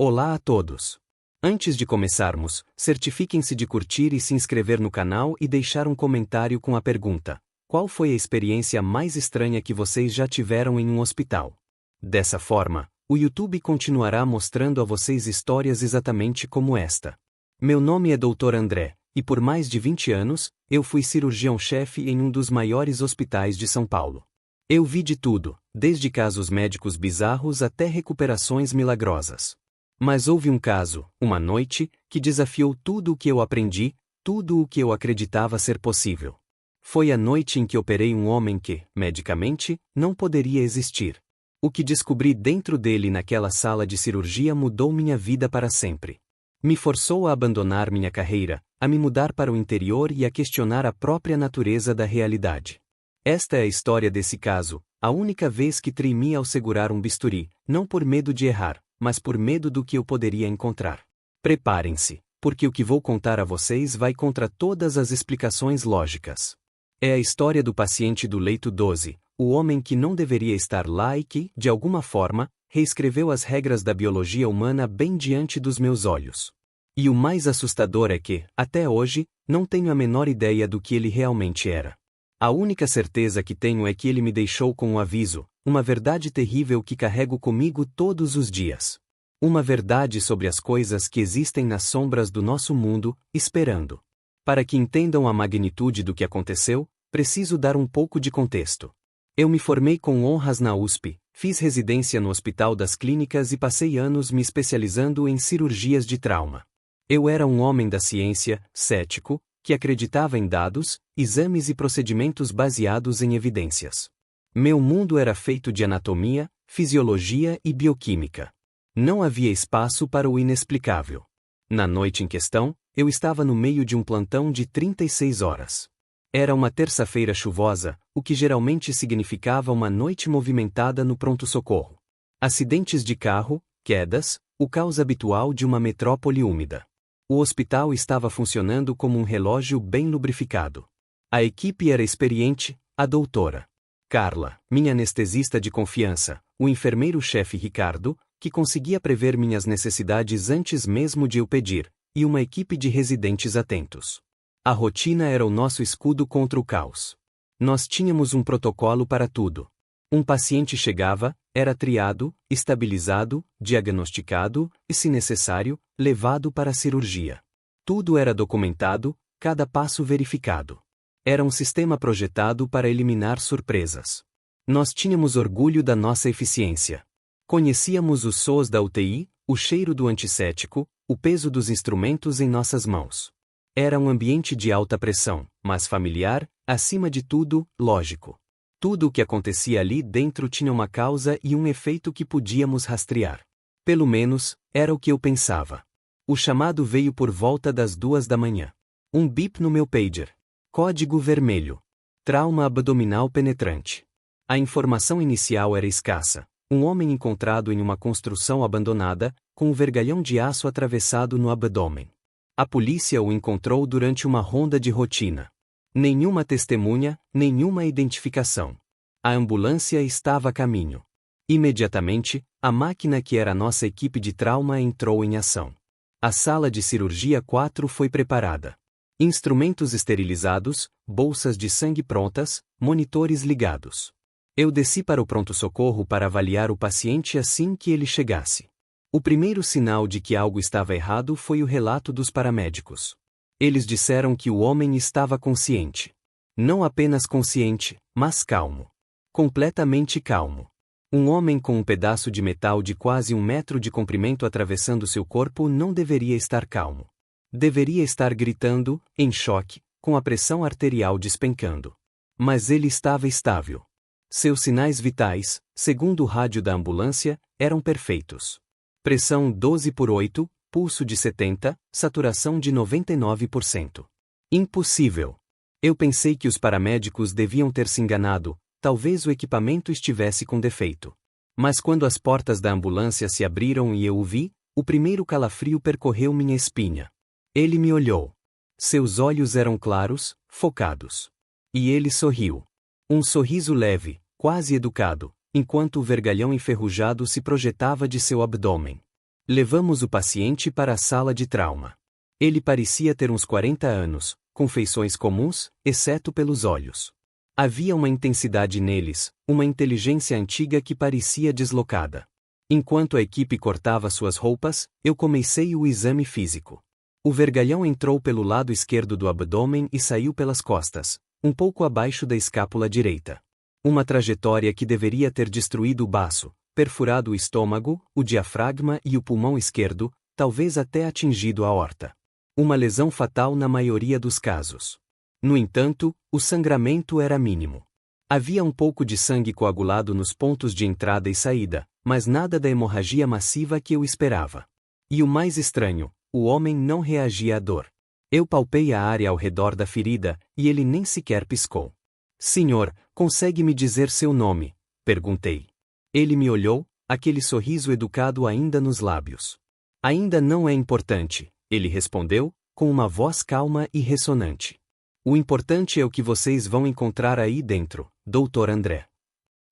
Olá a todos! Antes de começarmos, certifiquem-se de curtir e se inscrever no canal e deixar um comentário com a pergunta: qual foi a experiência mais estranha que vocês já tiveram em um hospital? Dessa forma, o YouTube continuará mostrando a vocês histórias exatamente como esta. Meu nome é Dr. André, e por mais de 20 anos, eu fui cirurgião-chefe em um dos maiores hospitais de São Paulo. Eu vi de tudo, desde casos médicos bizarros até recuperações milagrosas. Mas houve um caso, uma noite, que desafiou tudo o que eu aprendi, tudo o que eu acreditava ser possível. Foi a noite em que operei um homem que, medicamente, não poderia existir. O que descobri dentro dele naquela sala de cirurgia mudou minha vida para sempre. Me forçou a abandonar minha carreira, a me mudar para o interior e a questionar a própria natureza da realidade. Esta é a história desse caso, a única vez que tremi ao segurar um bisturi, não por medo de errar, mas por medo do que eu poderia encontrar. Preparem-se, porque o que vou contar a vocês vai contra todas as explicações lógicas. É a história do paciente do leito 12, o homem que não deveria estar lá e que, de alguma forma, reescreveu as regras da biologia humana bem diante dos meus olhos. E o mais assustador é que, até hoje, não tenho a menor ideia do que ele realmente era. A única certeza que tenho é que ele me deixou com um aviso, uma verdade terrível que carrego comigo todos os dias. Uma verdade sobre as coisas que existem nas sombras do nosso mundo, esperando. Para que entendam a magnitude do que aconteceu, preciso dar um pouco de contexto. Eu me formei com honras na USP, fiz residência no Hospital das Clínicas e passei anos me especializando em cirurgias de trauma. Eu era um homem da ciência, cético, que acreditava em dados, exames e procedimentos baseados em evidências. Meu mundo era feito de anatomia, fisiologia e bioquímica. Não havia espaço para o inexplicável. Na noite em questão, eu estava no meio de um plantão de 36 horas. Era uma terça-feira chuvosa, o que geralmente significava uma noite movimentada no pronto-socorro. Acidentes de carro, quedas, o caos habitual de uma metrópole úmida. O hospital estava funcionando como um relógio bem lubrificado. A equipe era experiente, a doutora Carla, minha anestesista de confiança, o enfermeiro-chefe Ricardo, que conseguia prever minhas necessidades antes mesmo de eu pedir, e uma equipe de residentes atentos. A rotina era o nosso escudo contra o caos. Nós tínhamos um protocolo para tudo. Um paciente chegava, era triado, estabilizado, diagnosticado e, se necessário, levado para a cirurgia. Tudo era documentado, cada passo verificado. Era um sistema projetado para eliminar surpresas. Nós tínhamos orgulho da nossa eficiência. Conhecíamos os sons da UTI, o cheiro do antisséptico, o peso dos instrumentos em nossas mãos. Era um ambiente de alta pressão, mas familiar, acima de tudo, lógico. Tudo o que acontecia ali dentro tinha uma causa e um efeito que podíamos rastrear. Pelo menos, era o que eu pensava. O chamado veio por volta das 2 da manhã. Um bip no meu pager. Código vermelho. Trauma abdominal penetrante. A informação inicial era escassa. Um homem encontrado em uma construção abandonada, com um vergalhão de aço atravessado no abdômen. A polícia o encontrou durante uma ronda de rotina. Nenhuma testemunha, nenhuma identificação. A ambulância estava a caminho. Imediatamente, a máquina que era a nossa equipe de trauma entrou em ação. A sala de cirurgia 4 foi preparada. Instrumentos esterilizados, bolsas de sangue prontas, monitores ligados. Eu desci para o pronto-socorro para avaliar o paciente assim que ele chegasse. O primeiro sinal de que algo estava errado foi o relato dos paramédicos. Eles disseram que o homem estava consciente. Não apenas consciente, mas calmo. Completamente calmo. Um homem com um pedaço de metal de quase 1 metro de comprimento atravessando seu corpo não deveria estar calmo. Deveria estar gritando, em choque, com a pressão arterial despencando. Mas ele estava estável. Seus sinais vitais, segundo o rádio da ambulância, eram perfeitos. Pressão 12/8, pulso de 70, saturação de 99%. Impossível. Eu pensei que os paramédicos deviam ter se enganado, talvez o equipamento estivesse com defeito. Mas quando as portas da ambulância se abriram e eu o vi, o primeiro calafrio percorreu minha espinha. Ele me olhou. Seus olhos eram claros, focados. E ele sorriu. Um sorriso leve, quase educado, enquanto o vergalhão enferrujado se projetava de seu abdômen. Levamos o paciente para a sala de trauma. Ele parecia ter uns 40 anos, com feições comuns, exceto pelos olhos. Havia uma intensidade neles, uma inteligência antiga que parecia deslocada. Enquanto a equipe cortava suas roupas, eu comecei o exame físico. O vergalhão entrou pelo lado esquerdo do abdômen e saiu pelas costas, um pouco abaixo da escápula direita. Uma trajetória que deveria ter destruído o baço, perfurado o estômago, o diafragma e o pulmão esquerdo, talvez até atingido a aorta. Uma lesão fatal na maioria dos casos. No entanto, o sangramento era mínimo. Havia um pouco de sangue coagulado nos pontos de entrada e saída, mas nada da hemorragia massiva que eu esperava. E o mais estranho, o homem não reagia à dor. Eu palpei a área ao redor da ferida, e ele nem sequer piscou. Senhor, consegue me dizer seu nome? Perguntei. Ele me olhou, aquele sorriso educado ainda nos lábios. Ainda não é importante, ele respondeu, com uma voz calma e ressonante. O importante é o que vocês vão encontrar aí dentro, Dr. André.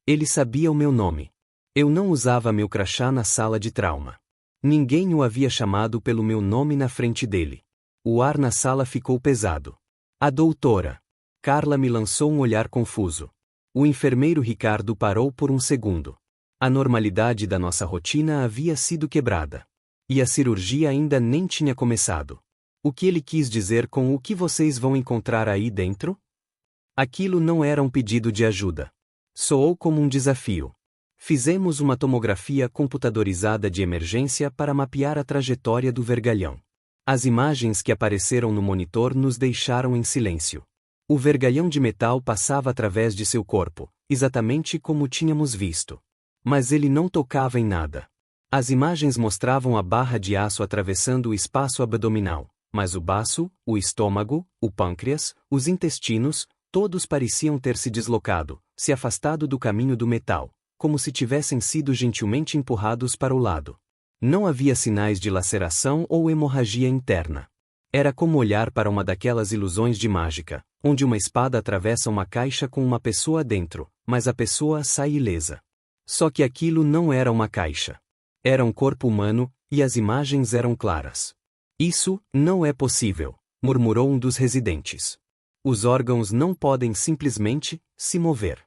Ele sabia o meu nome. Eu não usava meu crachá na sala de trauma. Ninguém o havia chamado pelo meu nome na frente dele. O ar na sala ficou pesado. A doutora Carla me lançou um olhar confuso. O enfermeiro Ricardo parou por um segundo. A normalidade da nossa rotina havia sido quebrada. E a cirurgia ainda nem tinha começado. O que ele quis dizer com o que vocês vão encontrar aí dentro? Aquilo não era um pedido de ajuda. Soou como um desafio. Fizemos uma tomografia computadorizada de emergência para mapear a trajetória do vergalhão. As imagens que apareceram no monitor nos deixaram em silêncio. O vergalhão de metal passava através de seu corpo, exatamente como tínhamos visto. Mas ele não tocava em nada. As imagens mostravam a barra de aço atravessando o espaço abdominal, mas o baço, o estômago, o pâncreas, os intestinos, todos pareciam ter se deslocado, se afastado do caminho do metal, como se tivessem sido gentilmente empurrados para o lado. Não havia sinais de laceração ou hemorragia interna. Era como olhar para uma daquelas ilusões de mágica, onde uma espada atravessa uma caixa com uma pessoa dentro, mas a pessoa sai ilesa. Só que aquilo não era uma caixa. Era um corpo humano, e as imagens eram claras. Isso não é possível, murmurou um dos residentes. Os órgãos não podem simplesmente se mover.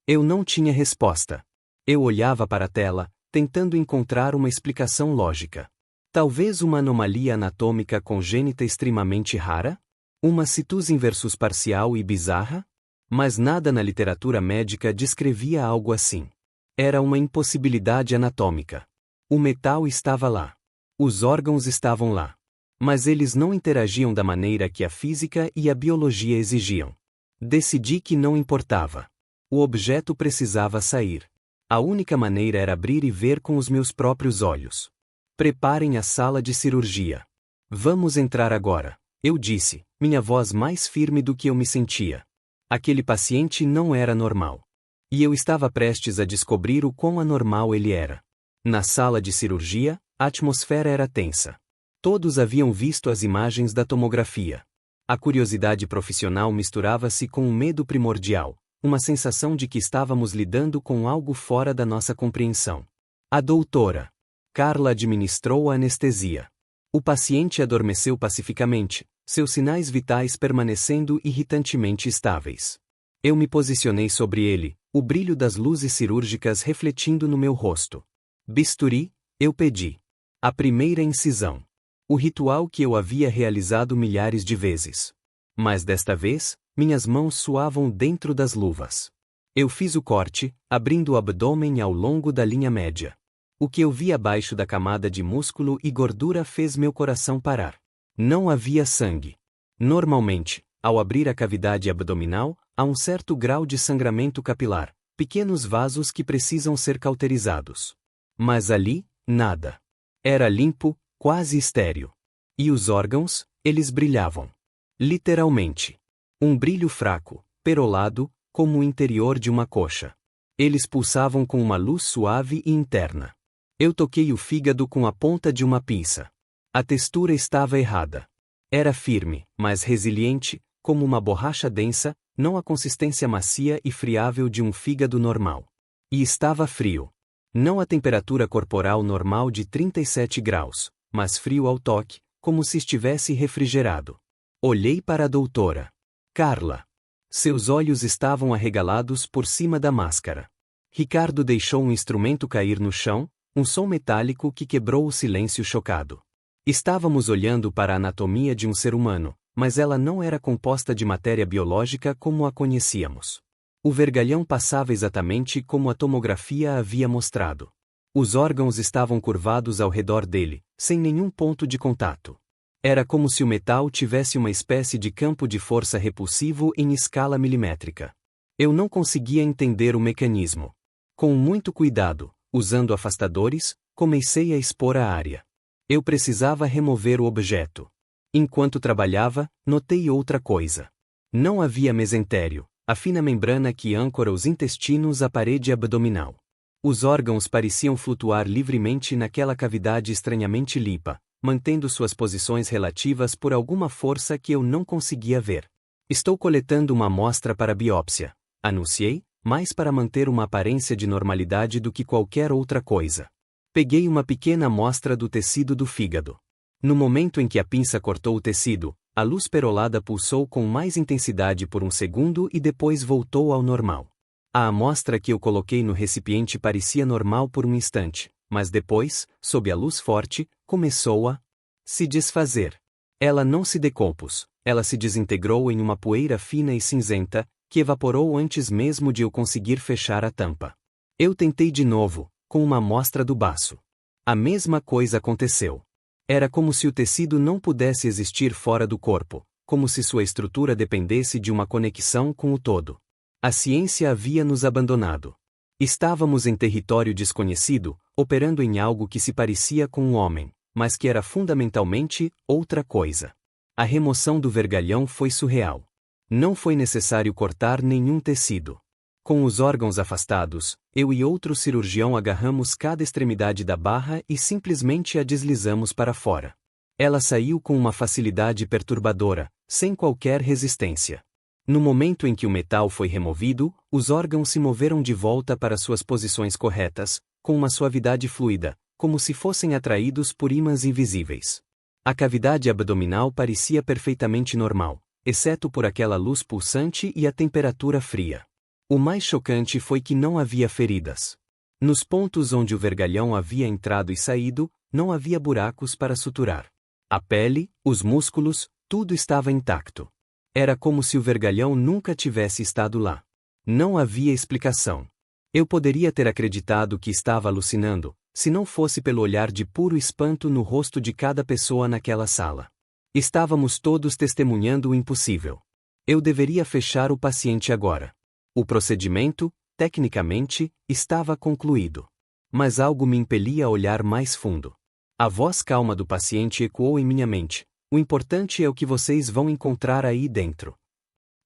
Eu não tinha resposta. Eu olhava para a tela, tentando encontrar uma explicação lógica. Talvez uma anomalia anatômica congênita extremamente rara? Uma cituse inversus parcial e bizarra? Mas nada na literatura médica descrevia algo assim. Era uma impossibilidade anatômica. O metal estava lá. Os órgãos estavam lá. Mas eles não interagiam da maneira que a física e a biologia exigiam. Decidi que não importava. O objeto precisava sair. A única maneira era abrir e ver com os meus próprios olhos. Preparem a sala de cirurgia. Vamos entrar agora, eu disse, minha voz mais firme do que eu me sentia. Aquele paciente não era normal. E eu estava prestes a descobrir o quão anormal ele era. Na sala de cirurgia, a atmosfera era tensa. Todos haviam visto as imagens da tomografia. A curiosidade profissional misturava-se com um medo primordial, uma sensação de que estávamos lidando com algo fora da nossa compreensão. A doutora Carla administrou a anestesia. O paciente adormeceu pacificamente, seus sinais vitais permanecendo irritantemente estáveis. Eu me posicionei sobre ele, o brilho das luzes cirúrgicas refletindo no meu rosto. Bisturi, eu pedi. A primeira incisão. O ritual que eu havia realizado milhares de vezes. Mas desta vez, minhas mãos suavam dentro das luvas. Eu fiz o corte, abrindo o abdômen ao longo da linha média. O que eu vi abaixo da camada de músculo e gordura fez meu coração parar. Não havia sangue. Normalmente, ao abrir a cavidade abdominal, há um certo grau de sangramento capilar, pequenos vasos que precisam ser cauterizados. Mas ali, nada. Era limpo, quase estéril. E os órgãos, eles brilhavam. Literalmente. Um brilho fraco, perolado, como o interior de uma coxa. Eles pulsavam com uma luz suave e interna. Eu toquei o fígado com a ponta de uma pinça. A textura estava errada. Era firme, mas resiliente, como uma borracha densa, não a consistência macia e friável de um fígado normal. E estava frio. Não a temperatura corporal normal de 37 graus, mas frio ao toque, como se estivesse refrigerado. Olhei para a doutora Carla. Seus olhos estavam arregalados por cima da máscara. Ricardo deixou um instrumento cair no chão, um som metálico que quebrou o silêncio chocado. Estávamos olhando para a anatomia de um ser humano, mas ela não era composta de matéria biológica como a conhecíamos. O vergalhão passava exatamente como a tomografia havia mostrado. Os órgãos estavam curvados ao redor dele, sem nenhum ponto de contato. Era como se o metal tivesse uma espécie de campo de força repulsivo em escala milimétrica. Eu não conseguia entender o mecanismo. Com muito cuidado, usando afastadores, comecei a expor a área. Eu precisava remover o objeto. Enquanto trabalhava, notei outra coisa. Não havia mesentério, a fina membrana que âncora os intestinos à parede abdominal. Os órgãos pareciam flutuar livremente naquela cavidade estranhamente limpa, mantendo suas posições relativas por alguma força que eu não conseguia ver. Estou coletando uma amostra para biópsia, anunciei, mais para manter uma aparência de normalidade do que qualquer outra coisa. Peguei uma pequena amostra do tecido do fígado. No momento em que a pinça cortou o tecido, a luz perolada pulsou com mais intensidade por um segundo e depois voltou ao normal. A amostra que eu coloquei no recipiente parecia normal por um instante, mas depois, sob a luz forte, começou a se desfazer. Ela não se decompôs, ela se desintegrou em uma poeira fina e cinzenta, que evaporou antes mesmo de eu conseguir fechar a tampa. Eu tentei de novo, com uma amostra do baço. A mesma coisa aconteceu. Era como se o tecido não pudesse existir fora do corpo, como se sua estrutura dependesse de uma conexão com o todo. A ciência havia nos abandonado. Estávamos em território desconhecido, operando em algo que se parecia com um homem, mas que era fundamentalmente outra coisa. A remoção do vergalhão foi surreal. Não foi necessário cortar nenhum tecido. Com os órgãos afastados, eu e outro cirurgião agarramos cada extremidade da barra e simplesmente a deslizamos para fora. Ela saiu com uma facilidade perturbadora, sem qualquer resistência. No momento em que o metal foi removido, os órgãos se moveram de volta para suas posições corretas, com uma suavidade fluida, como se fossem atraídos por ímãs invisíveis. A cavidade abdominal parecia perfeitamente normal, exceto por aquela luz pulsante e a temperatura fria. O mais chocante foi que não havia feridas. Nos pontos onde o vergalhão havia entrado e saído, não havia buracos para suturar. A pele, os músculos, tudo estava intacto. Era como se o vergalhão nunca tivesse estado lá. Não havia explicação. Eu poderia ter acreditado que estava alucinando, se não fosse pelo olhar de puro espanto no rosto de cada pessoa naquela sala. Estávamos todos testemunhando o impossível. Eu deveria fechar o paciente agora. O procedimento, tecnicamente, estava concluído. Mas algo me impelia a olhar mais fundo. A voz calma do paciente ecoou em minha mente. O importante é o que vocês vão encontrar aí dentro.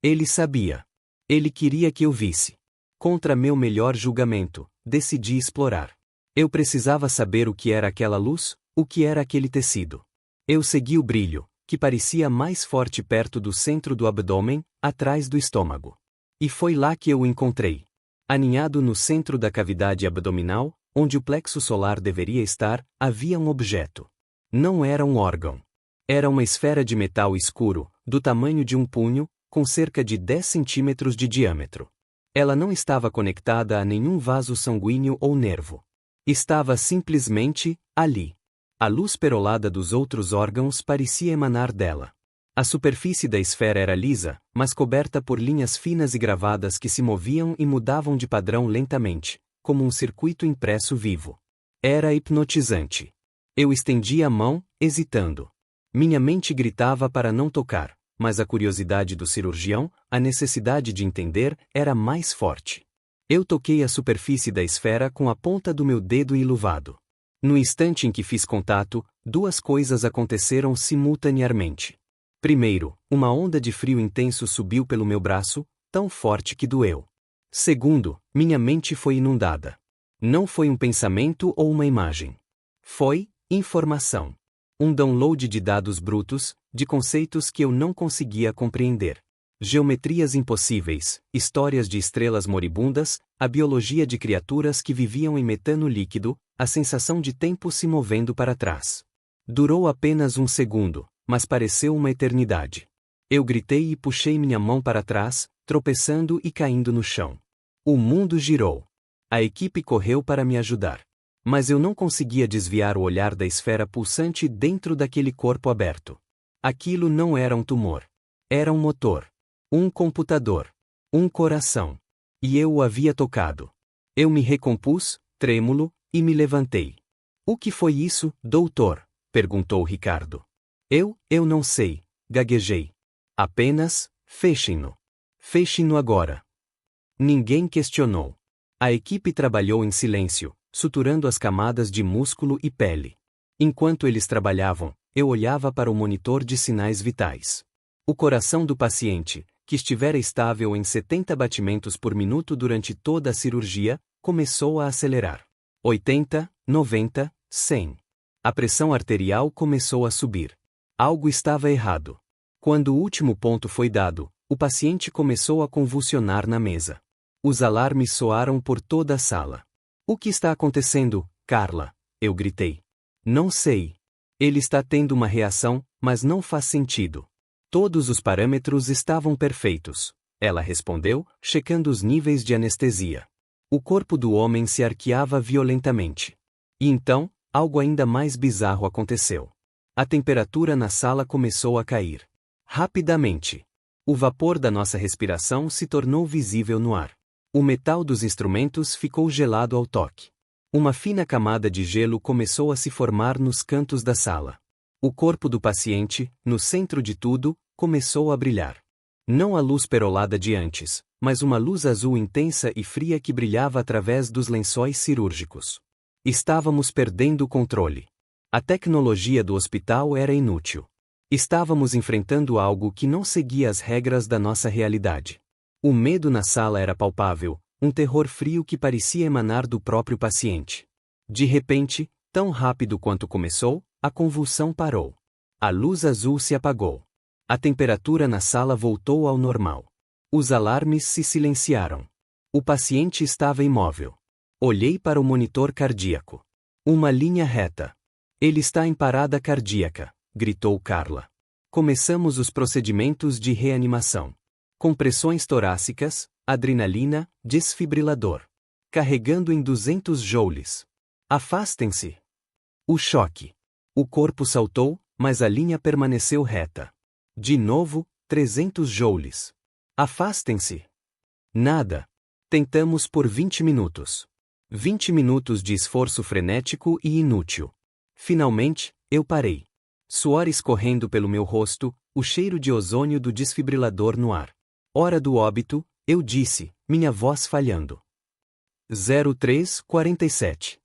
Ele sabia. Ele queria que eu visse. Contra meu melhor julgamento, decidi explorar. Eu precisava saber o que era aquela luz, o que era aquele tecido. Eu segui o brilho, que parecia mais forte perto do centro do abdômen, atrás do estômago. E foi lá que eu o encontrei. Aninhado no centro da cavidade abdominal, onde o plexo solar deveria estar, havia um objeto. Não era um órgão. Era uma esfera de metal escuro, do tamanho de um punho, com cerca de 10 centímetros de diâmetro. Ela não estava conectada a nenhum vaso sanguíneo ou nervo. Estava simplesmente ali. A luz perolada dos outros órgãos parecia emanar dela. A superfície da esfera era lisa, mas coberta por linhas finas e gravadas que se moviam e mudavam de padrão lentamente, como um circuito impresso vivo. Era hipnotizante. Eu estendi a mão, hesitando. Minha mente gritava para não tocar, mas a curiosidade do cirurgião, a necessidade de entender, era mais forte. Eu toquei a superfície da esfera com a ponta do meu dedo iluvado. No instante em que fiz contato, duas coisas aconteceram simultaneamente. Primeiro, uma onda de frio intenso subiu pelo meu braço, tão forte que doeu. Segundo, minha mente foi inundada. Não foi um pensamento ou uma imagem. Foi informação. Um download de dados brutos, de conceitos que eu não conseguia compreender. Geometrias impossíveis, histórias de estrelas moribundas, a biologia de criaturas que viviam em metano líquido, a sensação de tempo se movendo para trás. Durou apenas um segundo, mas pareceu uma eternidade. Eu gritei e puxei minha mão para trás, tropeçando e caindo no chão. O mundo girou. A equipe correu para me ajudar. Mas eu não conseguia desviar o olhar da esfera pulsante dentro daquele corpo aberto. Aquilo não era um tumor. Era um motor. Um computador. Um coração. E eu o havia tocado. Eu me recompus, trêmulo, e me levantei. O que foi isso, doutor? Perguntou Ricardo. Eu não sei, gaguejei. Apenas, fechem-no. Fechem-no agora. Ninguém questionou. A equipe trabalhou em silêncio, suturando as camadas de músculo e pele. Enquanto eles trabalhavam, eu olhava para o monitor de sinais vitais. O coração do paciente, que estivera estável em 70 batimentos por minuto durante toda a cirurgia, começou a acelerar. 80, 90, 100. A pressão arterial começou a subir. Algo estava errado. Quando o último ponto foi dado, o paciente começou a convulsionar na mesa. Os alarmes soaram por toda a sala. O que está acontecendo, Carla? Eu gritei. Não sei. Ele está tendo uma reação, mas não faz sentido. Todos os parâmetros estavam perfeitos. Ela respondeu, checando os níveis de anestesia. O corpo do homem se arqueava violentamente. E então, algo ainda mais bizarro aconteceu. A temperatura na sala começou a cair. Rapidamente. O vapor da nossa respiração se tornou visível no ar. O metal dos instrumentos ficou gelado ao toque. Uma fina camada de gelo começou a se formar nos cantos da sala. O corpo do paciente, no centro de tudo, começou a brilhar. Não a luz perolada de antes, mas uma luz azul intensa e fria que brilhava através dos lençóis cirúrgicos. Estávamos perdendo o controle. A tecnologia do hospital era inútil. Estávamos enfrentando algo que não seguia as regras da nossa realidade. O medo na sala era palpável, um terror frio que parecia emanar do próprio paciente. De repente, tão rápido quanto começou, a convulsão parou. A luz azul se apagou. A temperatura na sala voltou ao normal. Os alarmes se silenciaram. O paciente estava imóvel. Olhei para o monitor cardíaco. Uma linha reta. Ele está em parada cardíaca, gritou Carla. Começamos os procedimentos de reanimação. Compressões torácicas, adrenalina, desfibrilador. Carregando em 200 joules. Afastem-se. O choque. O corpo saltou, mas a linha permaneceu reta. De novo, 300 joules. Afastem-se. Nada. Tentamos por 20 minutos. 20 minutos de esforço frenético e inútil. Finalmente, eu parei. Suor escorrendo pelo meu rosto, o cheiro de ozônio do desfibrilador no ar. Hora do óbito, eu disse, minha voz falhando. 03:47.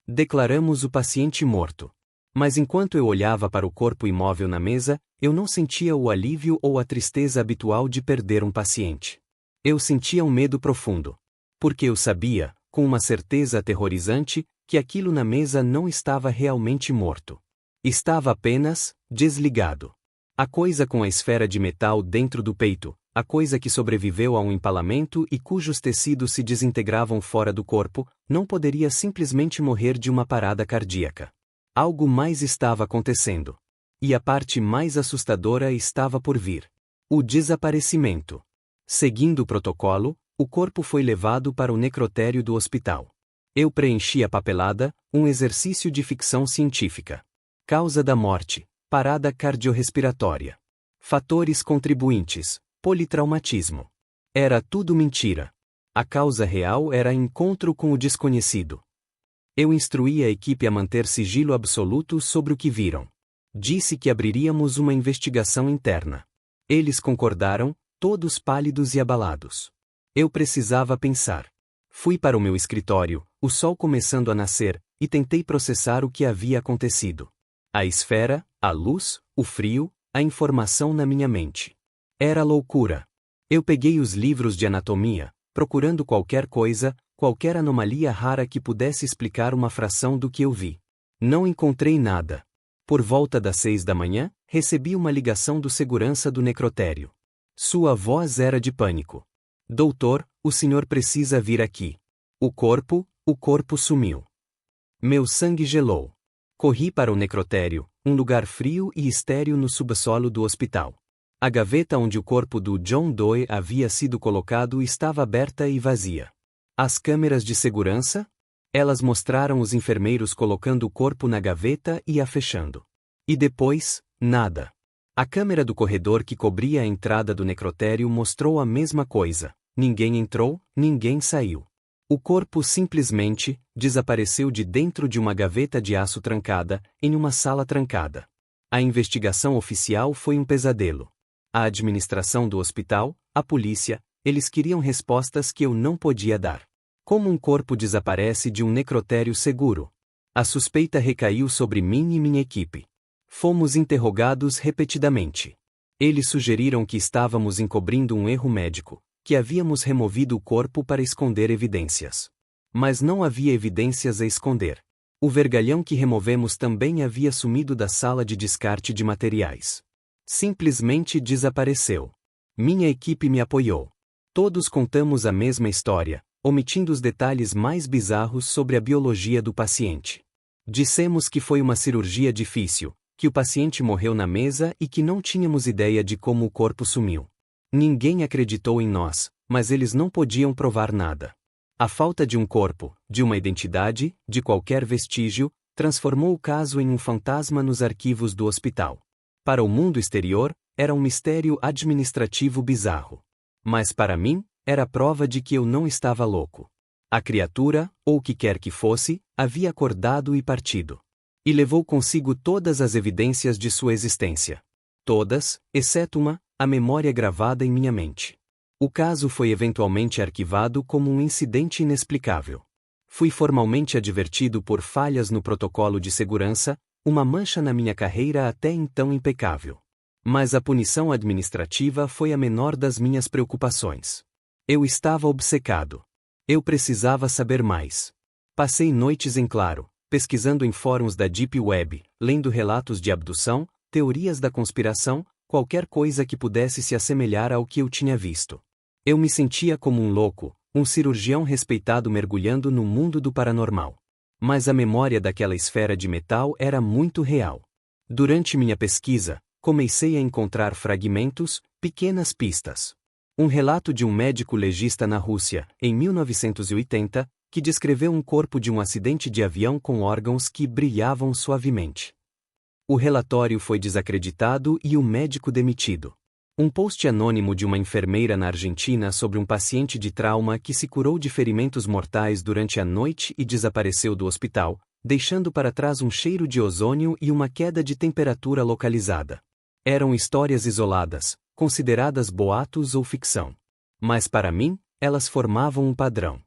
Declaramos o paciente morto. Mas enquanto eu olhava para o corpo imóvel na mesa, eu não sentia o alívio ou a tristeza habitual de perder um paciente. Eu sentia um medo profundo. Porque eu sabia, com uma certeza aterrorizante, que aquilo na mesa não estava realmente morto. Estava apenas desligado. A coisa com a esfera de metal dentro do peito, a coisa que sobreviveu a um empalamento e cujos tecidos se desintegravam fora do corpo, não poderia simplesmente morrer de uma parada cardíaca. Algo mais estava acontecendo. E a parte mais assustadora estava por vir. O desaparecimento. Seguindo o protocolo, o corpo foi levado para o necrotério do hospital. Eu preenchi a papelada, um exercício de ficção científica. Causa da morte, parada cardiorrespiratória. Fatores contribuintes, politraumatismo. Era tudo mentira. A causa real era encontro com o desconhecido. Eu instruí a equipe a manter sigilo absoluto sobre o que viram. Disse que abriríamos uma investigação interna. Eles concordaram, todos pálidos e abalados. Eu precisava pensar. Fui para o meu escritório, o sol começando a nascer, e tentei processar o que havia acontecido. A esfera, a luz, o frio, a informação na minha mente. Era loucura. Eu peguei os livros de anatomia, procurando qualquer coisa, qualquer anomalia rara que pudesse explicar uma fração do que eu vi. Não encontrei nada. Por volta das 6 da manhã, recebi uma ligação do segurança do necrotério. Sua voz era de pânico. Doutor, o senhor precisa vir aqui. O corpo sumiu. Meu sangue gelou. Corri para o necrotério, um lugar frio e estéril no subsolo do hospital. A gaveta onde o corpo do John Doe havia sido colocado estava aberta e vazia. As câmeras de segurança? Elas mostraram os enfermeiros colocando o corpo na gaveta e a fechando. E depois, nada. A câmera do corredor que cobria a entrada do necrotério mostrou a mesma coisa. Ninguém entrou, ninguém saiu. O corpo simplesmente desapareceu de dentro de uma gaveta de aço trancada, em uma sala trancada. A investigação oficial foi um pesadelo. A administração do hospital, a polícia, eles queriam respostas que eu não podia dar. Como um corpo desaparece de um necrotério seguro? A suspeita recaiu sobre mim e minha equipe. Fomos interrogados repetidamente. Eles sugeriram que estávamos encobrindo um erro médico, que havíamos removido o corpo para esconder evidências. Mas não havia evidências a esconder. O vergalhão que removemos também havia sumido da sala de descarte de materiais. Simplesmente desapareceu. Minha equipe me apoiou. Todos contamos a mesma história, omitindo os detalhes mais bizarros sobre a biologia do paciente. Dissemos que foi uma cirurgia difícil, que o paciente morreu na mesa e que não tínhamos ideia de como o corpo sumiu. Ninguém acreditou em nós, mas eles não podiam provar nada. A falta de um corpo, de uma identidade, de qualquer vestígio, transformou o caso em um fantasma nos arquivos do hospital. Para o mundo exterior, era um mistério administrativo bizarro. Mas para mim, era prova de que eu não estava louco. A criatura, ou o que quer que fosse, havia acordado e partido. E levou consigo todas as evidências de sua existência. Todas, exceto uma, a memória gravada em minha mente. O caso foi eventualmente arquivado como um incidente inexplicável. Fui formalmente advertido por falhas no protocolo de segurança, uma mancha na minha carreira até então impecável. Mas a punição administrativa foi a menor das minhas preocupações. Eu estava obcecado. Eu precisava saber mais. Passei noites em claro, pesquisando em fóruns da Deep Web, lendo relatos de abdução, teorias da conspiração, qualquer coisa que pudesse se assemelhar ao que eu tinha visto. Eu me sentia como um louco, um cirurgião respeitado mergulhando no mundo do paranormal. Mas a memória daquela esfera de metal era muito real. Durante minha pesquisa, comecei a encontrar fragmentos, pequenas pistas. Um relato de um médico legista na Rússia, em 1980, que descreveu um corpo de um acidente de avião com órgãos que brilhavam suavemente. O relatório foi desacreditado e o médico demitido. Um post anônimo de uma enfermeira na Argentina sobre um paciente de trauma que se curou de ferimentos mortais durante a noite e desapareceu do hospital, deixando para trás um cheiro de ozônio e uma queda de temperatura localizada. Eram histórias isoladas, consideradas boatos ou ficção. Mas para mim, elas formavam um padrão.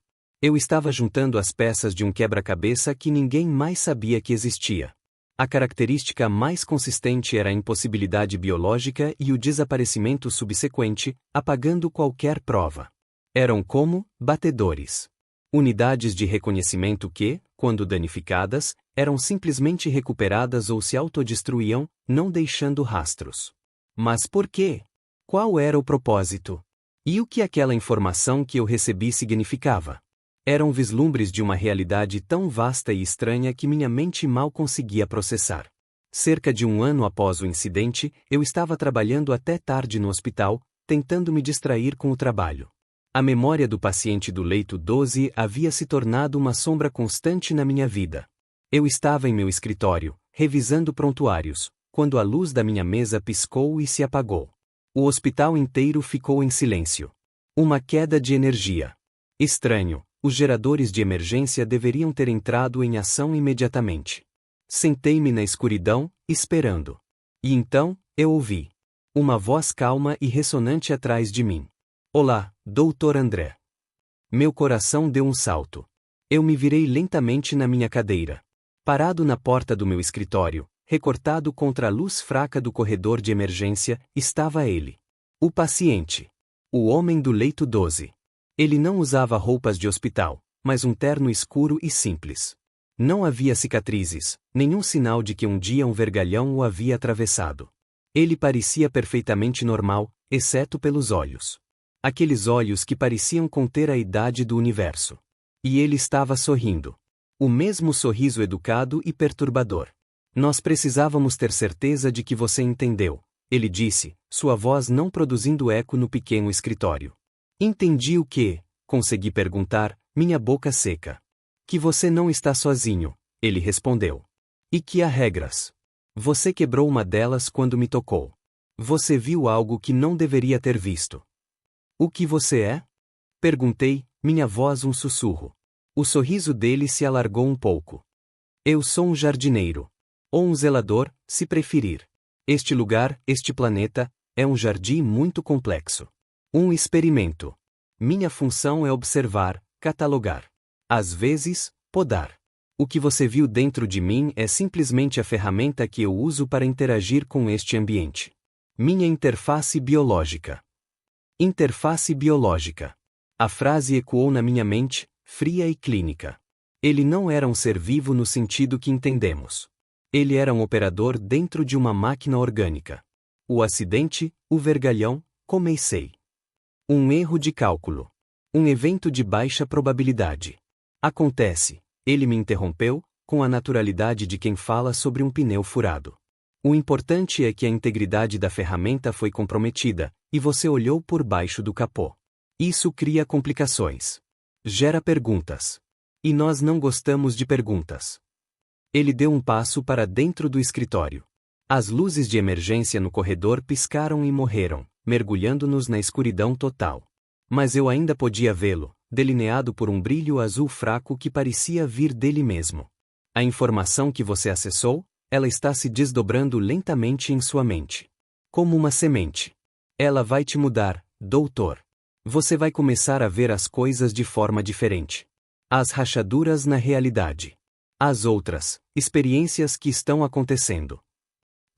Eu estava juntando as peças de um quebra-cabeça que ninguém mais sabia que existia. A característica mais consistente era a impossibilidade biológica e o desaparecimento subsequente, apagando qualquer prova. Eram como batedores. Unidades de reconhecimento que, quando danificadas, eram simplesmente recuperadas ou se autodestruíam, não deixando rastros. Mas por quê? Qual era o propósito? E o que aquela informação que eu recebi significava? Eram vislumbres de uma realidade tão vasta e estranha que minha mente mal conseguia processar. Cerca de um ano após o incidente, eu estava trabalhando até tarde no hospital, tentando me distrair com o trabalho. A memória do paciente do leito 12 havia se tornado uma sombra constante na minha vida. Eu estava em meu escritório, revisando prontuários, quando a luz da minha mesa piscou e se apagou. O hospital inteiro ficou em silêncio. Uma queda de energia. Estranho. Os geradores de emergência deveriam ter entrado em ação imediatamente. Sentei-me na escuridão, esperando. E então, eu ouvi uma voz calma e ressonante atrás de mim. Olá, Dr. André. Meu coração deu um salto. Eu me virei lentamente na minha cadeira. Parado na porta do meu escritório, recortado contra a luz fraca do corredor de emergência, estava ele. O paciente. O homem do leito 12. Ele não usava roupas de hospital, mas um terno escuro e simples. Não havia cicatrizes, nenhum sinal de que um dia um vergalhão o havia atravessado. Ele parecia perfeitamente normal, exceto pelos olhos. Aqueles olhos que pareciam conter a idade do universo. E ele estava sorrindo. O mesmo sorriso educado e perturbador. Nós precisávamos ter certeza de que você entendeu, ele disse, sua voz não produzindo eco no pequeno escritório. Entendi o quê? Consegui perguntar, minha boca seca. Que você não está sozinho, ele respondeu. E que há regras. Você quebrou uma delas quando me tocou. Você viu algo que não deveria ter visto. O que você é? Perguntei, minha voz um sussurro. O sorriso dele se alargou um pouco. Eu sou um jardineiro. Ou um zelador, se preferir. Este lugar, este planeta, é um jardim muito complexo. Um experimento. Minha função é observar, catalogar. Às vezes, podar. O que você viu dentro de mim é simplesmente a ferramenta que eu uso para interagir com este ambiente. Minha interface biológica. Interface biológica. A frase ecoou na minha mente, fria e clínica. Ele não era um ser vivo no sentido que entendemos. Ele era um operador dentro de uma máquina orgânica. O acidente, o vergalhão, comecei. Um erro de cálculo. Um evento de baixa probabilidade. Acontece. Ele me interrompeu, com a naturalidade de quem fala sobre um pneu furado. O importante é que a integridade da ferramenta foi comprometida, e você olhou por baixo do capô. Isso cria complicações. Gera perguntas. E nós não gostamos de perguntas. Ele deu um passo para dentro do escritório. As luzes de emergência no corredor piscaram e morreram, mergulhando-nos na escuridão total. Mas eu ainda podia vê-lo, delineado por um brilho azul fraco que parecia vir dele mesmo. A informação que você acessou, ela está se desdobrando lentamente em sua mente. Como uma semente. Ela vai te mudar, doutor. Você vai começar a ver as coisas de forma diferente. As rachaduras na realidade. As outras, experiências que estão acontecendo.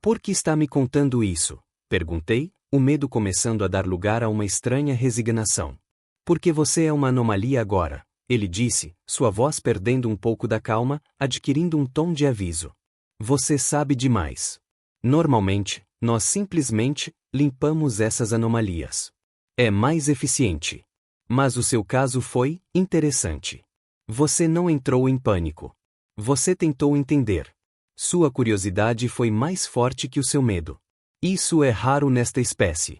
Por que está me contando isso? Perguntei, o medo começando a dar lugar a uma estranha resignação. Porque você é uma anomalia agora, ele disse, sua voz perdendo um pouco da calma, adquirindo um tom de aviso. Você sabe demais. Normalmente, nós simplesmente limpamos essas anomalias. É mais eficiente. Mas o seu caso foi interessante. Você não entrou em pânico. Você tentou entender. Sua curiosidade foi mais forte que o seu medo. Isso é raro nesta espécie.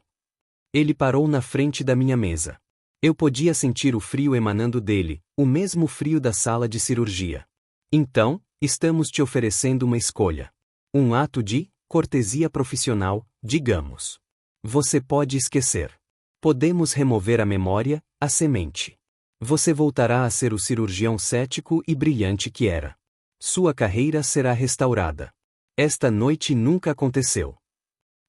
Ele parou na frente da minha mesa. Eu podia sentir o frio emanando dele, o mesmo frio da sala de cirurgia. Então, estamos te oferecendo uma escolha. Um ato de cortesia profissional, digamos. Você pode esquecer. Podemos remover a memória, a semente. Você voltará a ser o cirurgião cético e brilhante que era. Sua carreira será restaurada. Esta noite nunca aconteceu.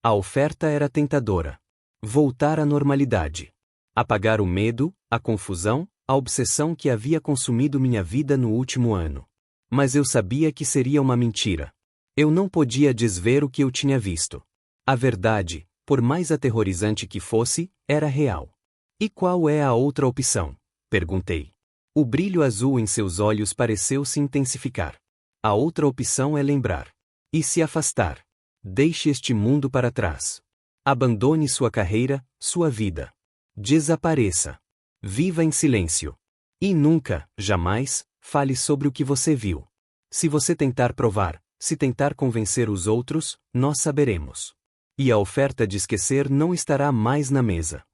A oferta era tentadora. Voltar à normalidade. Apagar o medo, a confusão, a obsessão que havia consumido minha vida no último ano. Mas eu sabia que seria uma mentira. Eu não podia desver o que eu tinha visto. A verdade, por mais aterrorizante que fosse, era real. E qual é a outra opção? Perguntei. O brilho azul em seus olhos pareceu se intensificar. A outra opção é lembrar. E se afastar. Deixe este mundo para trás. Abandone sua carreira, sua vida. Desapareça. Viva em silêncio. E nunca, jamais, fale sobre o que você viu. Se você tentar provar, se tentar convencer os outros, nós saberemos. E a oferta de esquecer não estará mais na mesa.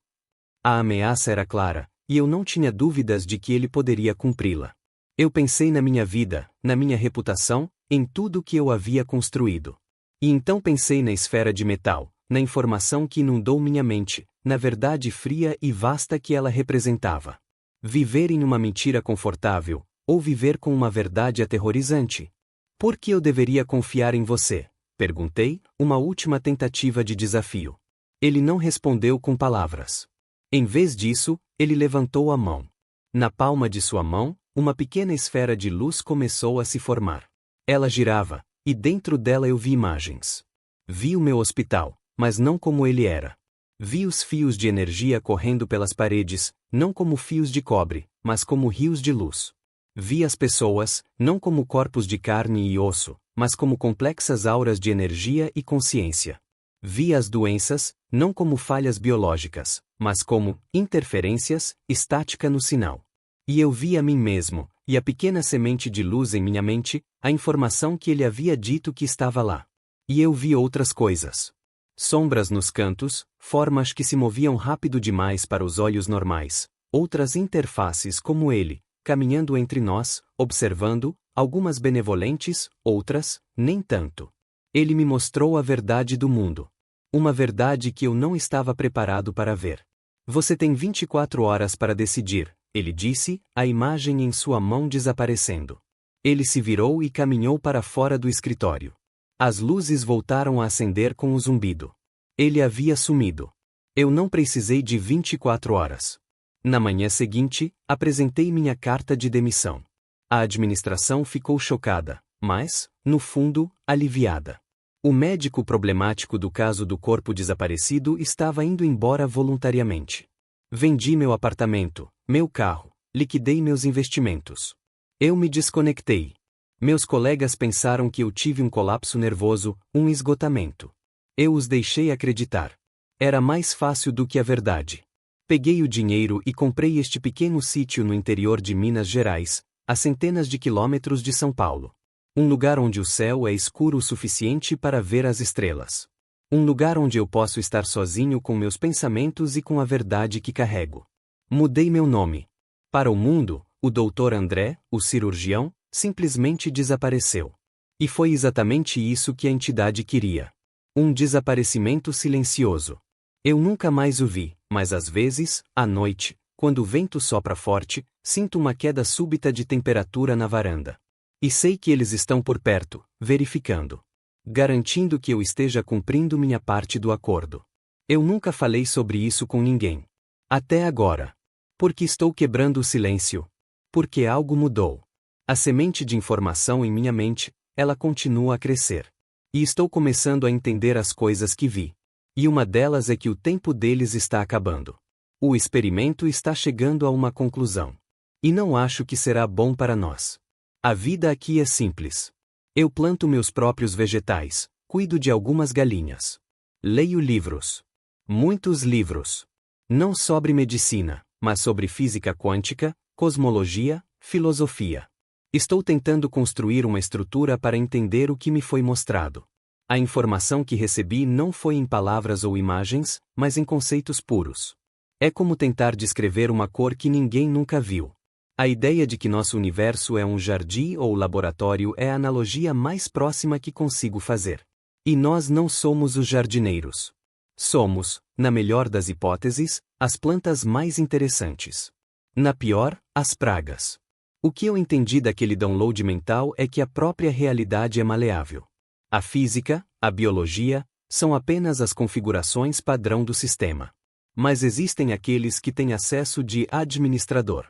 A ameaça era clara, e eu não tinha dúvidas de que ele poderia cumpri-la. Eu pensei na minha vida, na minha reputação, em tudo que eu havia construído. E então pensei na esfera de metal, na informação que inundou minha mente, na verdade fria e vasta que ela representava. Viver em uma mentira confortável, ou viver com uma verdade aterrorizante? Por que eu deveria confiar em você? Perguntei, uma última tentativa de desafio. Ele não respondeu com palavras. Em vez disso, ele levantou a mão. Na palma de sua mão, uma pequena esfera de luz começou a se formar. Ela girava, e dentro dela eu vi imagens. Vi o meu hospital, mas não como ele era. Vi os fios de energia correndo pelas paredes, não como fios de cobre, mas como rios de luz. Vi as pessoas, não como corpos de carne e osso, mas como complexas auras de energia e consciência. Vi as doenças, não como falhas biológicas, mas como interferências, estática no sinal. E eu vi a mim mesmo, e a pequena semente de luz em minha mente, a informação que ele havia dito que estava lá. E eu vi outras coisas. Sombras nos cantos, formas que se moviam rápido demais para os olhos normais, outras interfaces como ele, caminhando entre nós, observando, algumas benevolentes, outras, nem tanto. Ele me mostrou a verdade do mundo. Uma verdade que eu não estava preparado para ver. Você tem 24 horas para decidir, ele disse, a imagem em sua mão desaparecendo. Ele se virou e caminhou para fora do escritório. As luzes voltaram a acender com o zumbido. Ele havia sumido. Eu não precisei de 24 horas. Na manhã seguinte, apresentei minha carta de demissão. A administração ficou chocada, mas, no fundo, aliviada. O médico problemático do caso do corpo desaparecido estava indo embora voluntariamente. Vendi meu apartamento, meu carro, liquidei meus investimentos. Eu me desconectei. Meus colegas pensaram que eu tive um colapso nervoso, um esgotamento. Eu os deixei acreditar. Era mais fácil do que a verdade. Peguei o dinheiro e comprei este pequeno sítio no interior de Minas Gerais, a centenas de quilômetros de São Paulo. Um lugar onde o céu é escuro o suficiente para ver as estrelas. Um lugar onde eu posso estar sozinho com meus pensamentos e com a verdade que carrego. Mudei meu nome. Para o mundo, o Dr. André, o cirurgião, simplesmente desapareceu. E foi exatamente isso que a entidade queria. Um desaparecimento silencioso. Eu nunca mais o vi, mas às vezes, à noite, quando o vento sopra forte, sinto uma queda súbita de temperatura na varanda. E sei que eles estão por perto, verificando. Garantindo que eu esteja cumprindo minha parte do acordo. Eu nunca falei sobre isso com ninguém. Até agora. Porque estou quebrando o silêncio. Porque algo mudou. A semente de informação em minha mente, ela continua a crescer. E estou começando a entender as coisas que vi. E uma delas é que o tempo deles está acabando. O experimento está chegando a uma conclusão. E não acho que será bom para nós. A vida aqui é simples. Eu planto meus próprios vegetais, cuido de algumas galinhas. Leio livros. Muitos livros. Não sobre medicina, mas sobre física quântica, cosmologia, filosofia. Estou tentando construir uma estrutura para entender o que me foi mostrado. A informação que recebi não foi em palavras ou imagens, mas em conceitos puros. É como tentar descrever uma cor que ninguém nunca viu. A ideia de que nosso universo é um jardim ou laboratório é a analogia mais próxima que consigo fazer. E nós não somos os jardineiros. Somos, na melhor das hipóteses, as plantas mais interessantes. Na pior, as pragas. O que eu entendi daquele download mental é que a própria realidade é maleável. A física, a biologia, são apenas as configurações padrão do sistema. Mas existem aqueles que têm acesso de administrador.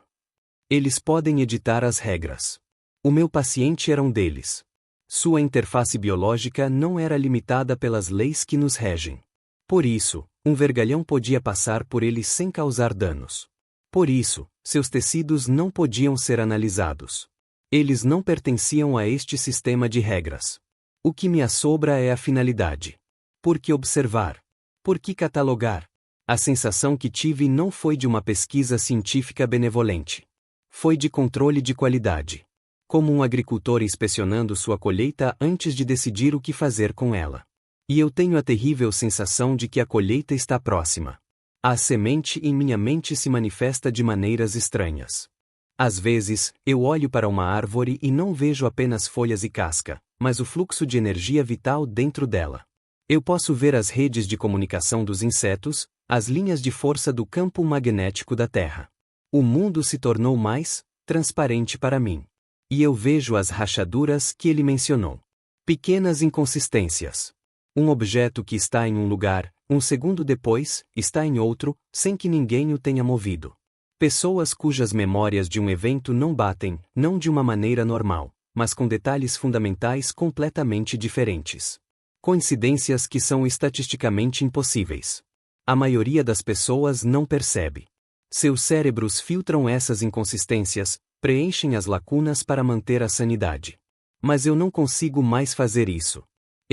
Eles podem editar as regras. O meu paciente era um deles. Sua interface biológica não era limitada pelas leis que nos regem. Por isso, um vergalhão podia passar por ele sem causar danos. Por isso, seus tecidos não podiam ser analisados. Eles não pertenciam a este sistema de regras. O que me assombra é a finalidade. Por que observar? Por que catalogar? A sensação que tive não foi de uma pesquisa científica benevolente. Foi de controle de qualidade. Como um agricultor inspecionando sua colheita antes de decidir o que fazer com ela. E eu tenho a terrível sensação de que a colheita está próxima. A semente em minha mente se manifesta de maneiras estranhas. Às vezes, eu olho para uma árvore e não vejo apenas folhas e casca, mas o fluxo de energia vital dentro dela. Eu posso ver as redes de comunicação dos insetos, as linhas de força do campo magnético da Terra. O mundo se tornou mais transparente para mim. E eu vejo as rachaduras que ele mencionou. Pequenas inconsistências. Um objeto que está em um lugar, um segundo depois, está em outro, sem que ninguém o tenha movido. Pessoas cujas memórias de um evento não batem, não de uma maneira normal, mas com detalhes fundamentais completamente diferentes. Coincidências que são estatisticamente impossíveis. A maioria das pessoas não percebe. Seus cérebros filtram essas inconsistências, preenchem as lacunas para manter a sanidade. Mas eu não consigo mais fazer isso.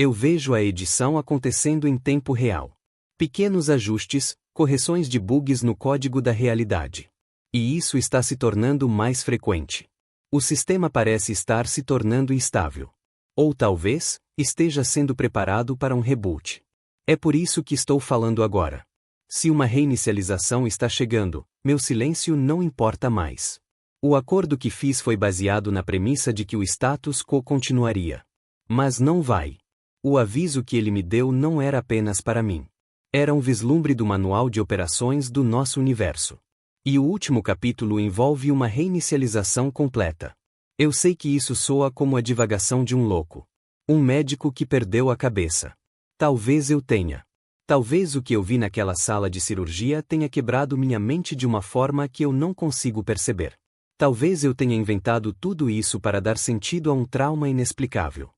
Eu vejo a edição acontecendo em tempo real. Pequenos ajustes, correções de bugs no código da realidade. E isso está se tornando mais frequente. O sistema parece estar se tornando instável. Ou talvez, esteja sendo preparado para um reboot. É por isso que estou falando agora. Se uma reinicialização está chegando, meu silêncio não importa mais. O acordo que fiz foi baseado na premissa de que o status quo continuaria. Mas não vai. O aviso que ele me deu não era apenas para mim. Era um vislumbre do manual de operações do nosso universo. E o último capítulo envolve uma reinicialização completa. Eu sei que isso soa como a divagação de um louco. Um médico que perdeu a cabeça. Talvez eu tenha. Talvez o que eu vi naquela sala de cirurgia tenha quebrado minha mente de uma forma que eu não consigo perceber. Talvez eu tenha inventado tudo isso para dar sentido a um trauma inexplicável.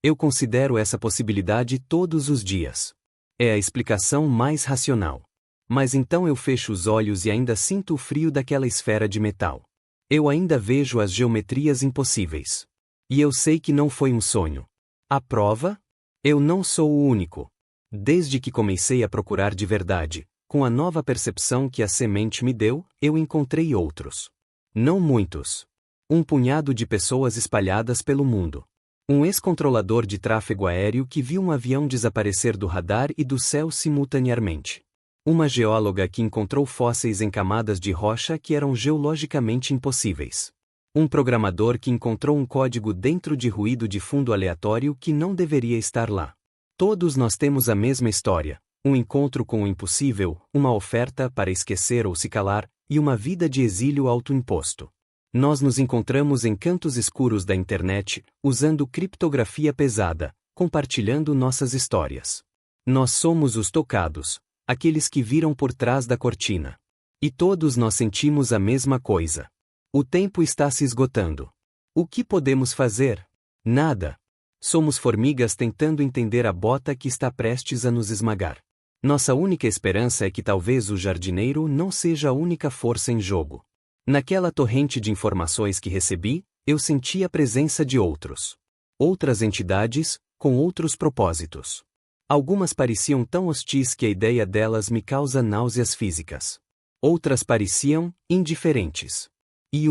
Eu considero essa possibilidade todos os dias. É a explicação mais racional. Mas então eu fecho os olhos e ainda sinto o frio daquela esfera de metal. Eu ainda vejo as geometrias impossíveis. E eu sei que não foi um sonho. A prova? Eu não sou o único. Desde que comecei a procurar de verdade, com a nova percepção que a semente me deu, eu encontrei outros. Não muitos. Um punhado de pessoas espalhadas pelo mundo. Um ex-controlador de tráfego aéreo que viu um avião desaparecer do radar e do céu simultaneamente. Uma geóloga que encontrou fósseis em camadas de rocha que eram geologicamente impossíveis. Um programador que encontrou um código dentro de ruído de fundo aleatório que não deveria estar lá. Todos nós temos a mesma história, um encontro com o impossível, uma oferta para esquecer ou se calar, e uma vida de exílio autoimposto. Nós nos encontramos em cantos escuros da internet, usando criptografia pesada, compartilhando nossas histórias. Nós somos os tocados, aqueles que viram por trás da cortina. E todos nós sentimos a mesma coisa. O tempo está se esgotando. O que podemos fazer? Nada. Somos formigas tentando entender a bota que está prestes a nos esmagar. Nossa única esperança é que talvez o jardineiro não seja a única força em jogo. Naquela torrente de informações que recebi, eu senti a presença de outros. Outras entidades, com outros propósitos. Algumas pareciam tão hostis que a ideia delas me causa náuseas físicas. Outras pareciam indiferentes. E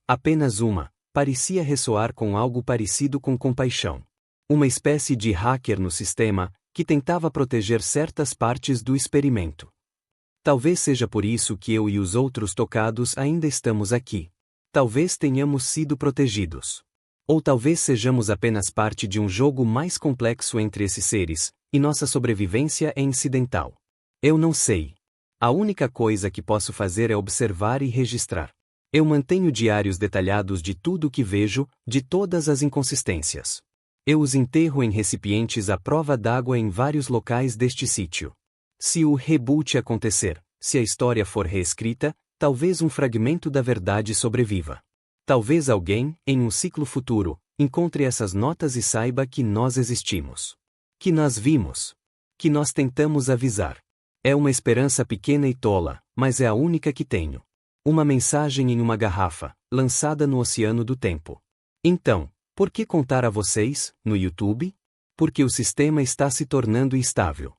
apenas uma, parecia ressoar com algo parecido com compaixão. Uma espécie de hacker no sistema, que tentava proteger certas partes do experimento. Talvez seja por isso que eu e os outros tocados ainda estamos aqui. Talvez tenhamos sido protegidos. Ou talvez sejamos apenas parte de um jogo mais complexo entre esses seres, e nossa sobrevivência é incidental. Eu não sei. A única coisa que posso fazer é observar e registrar. Eu mantenho diários detalhados de tudo o que vejo, de todas as inconsistências. Eu os enterro em recipientes à prova d'água em vários locais deste sítio. Se o reboot acontecer, se a história for reescrita, talvez um fragmento da verdade sobreviva. Talvez alguém, em um ciclo futuro, encontre essas notas e saiba que nós existimos. Que nós vimos. Que nós tentamos avisar. É uma esperança pequena e tola, mas é a única que tenho. Uma mensagem em uma garrafa, lançada no oceano do tempo. Então, por que contar a vocês, no YouTube? Porque o sistema está se tornando instável.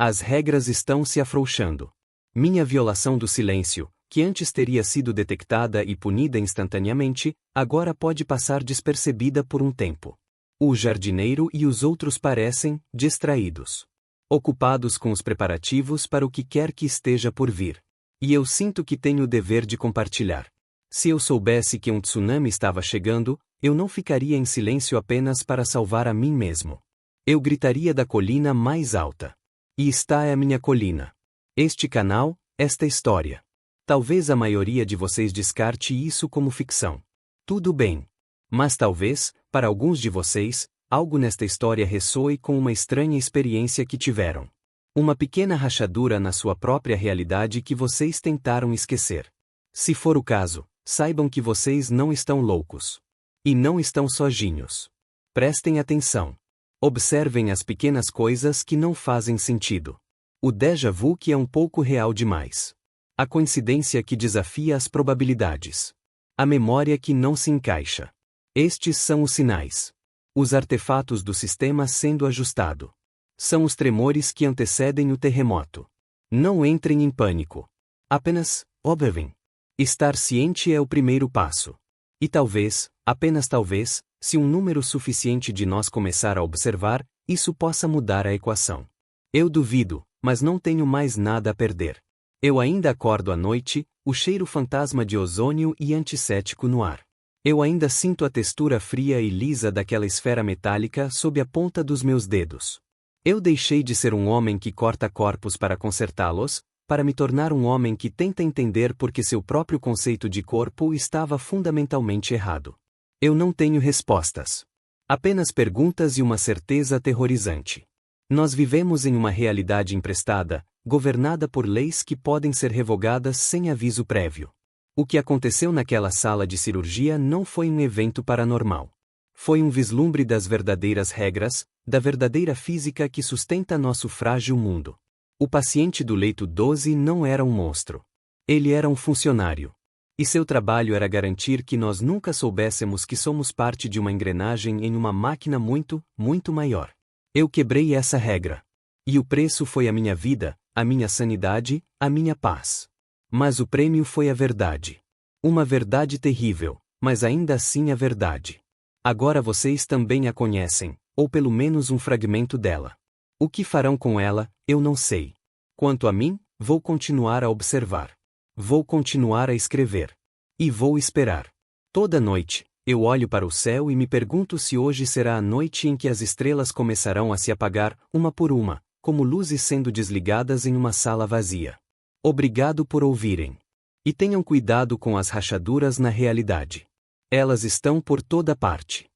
As regras estão se afrouxando. Minha violação do silêncio, que antes teria sido detectada e punida instantaneamente, agora pode passar despercebida por um tempo. O jardineiro e os outros parecem distraídos. Ocupados com os preparativos para o que quer que esteja por vir. E eu sinto que tenho o dever de compartilhar. Se eu soubesse que um tsunami estava chegando, eu não ficaria em silêncio apenas para salvar a mim mesmo. Eu gritaria da colina mais alta. E esta é a minha colina. Este canal, esta história. Talvez a maioria de vocês descarte isso como ficção. Tudo bem. Mas talvez, para alguns de vocês, algo nesta história ressoe com uma estranha experiência que tiveram. Uma pequena rachadura na sua própria realidade que vocês tentaram esquecer. Se for o caso, saibam que vocês não estão loucos. E não estão sozinhos. Prestem atenção. Observem as pequenas coisas que não fazem sentido. O déjà vu que é um pouco real demais. A coincidência que desafia as probabilidades. A memória que não se encaixa. Estes são os sinais. Os artefatos do sistema sendo ajustado. São os tremores que antecedem o terremoto. Não entrem em pânico. Apenas, observem. Estar ciente é o primeiro passo. E talvez, apenas talvez, se um número suficiente de nós começar a observar, isso possa mudar a equação. Eu duvido, mas não tenho mais nada a perder. Eu ainda acordo à noite, o cheiro fantasma de ozônio e antisséptico no ar. Eu ainda sinto a textura fria e lisa daquela esfera metálica sob a ponta dos meus dedos. Eu deixei de ser um homem que corta corpos para consertá-los, para me tornar um homem que tenta entender por que seu próprio conceito de corpo estava fundamentalmente errado. Eu não tenho respostas. Apenas perguntas e uma certeza aterrorizante. Nós vivemos em uma realidade emprestada, governada por leis que podem ser revogadas sem aviso prévio. O que aconteceu naquela sala de cirurgia não foi um evento paranormal. Foi um vislumbre das verdadeiras regras, da verdadeira física que sustenta nosso frágil mundo. O paciente do leito 12 não era um monstro. Ele era um funcionário. E seu trabalho era garantir que nós nunca soubéssemos que somos parte de uma engrenagem em uma máquina muito, muito maior. Eu quebrei essa regra. E o preço foi a minha vida, a minha sanidade, a minha paz. Mas o prêmio foi a verdade. Uma verdade terrível, mas ainda assim a verdade. Agora vocês também a conhecem, ou pelo menos um fragmento dela. O que farão com ela, eu não sei. Quanto a mim, vou continuar a observar. Vou continuar a escrever. E vou esperar. Toda noite, eu olho para o céu e me pergunto se hoje será a noite em que as estrelas começarão a se apagar, uma por uma, como luzes sendo desligadas em uma sala vazia. Obrigado por ouvirem. E tenham cuidado com as rachaduras na realidade. Elas estão por toda parte.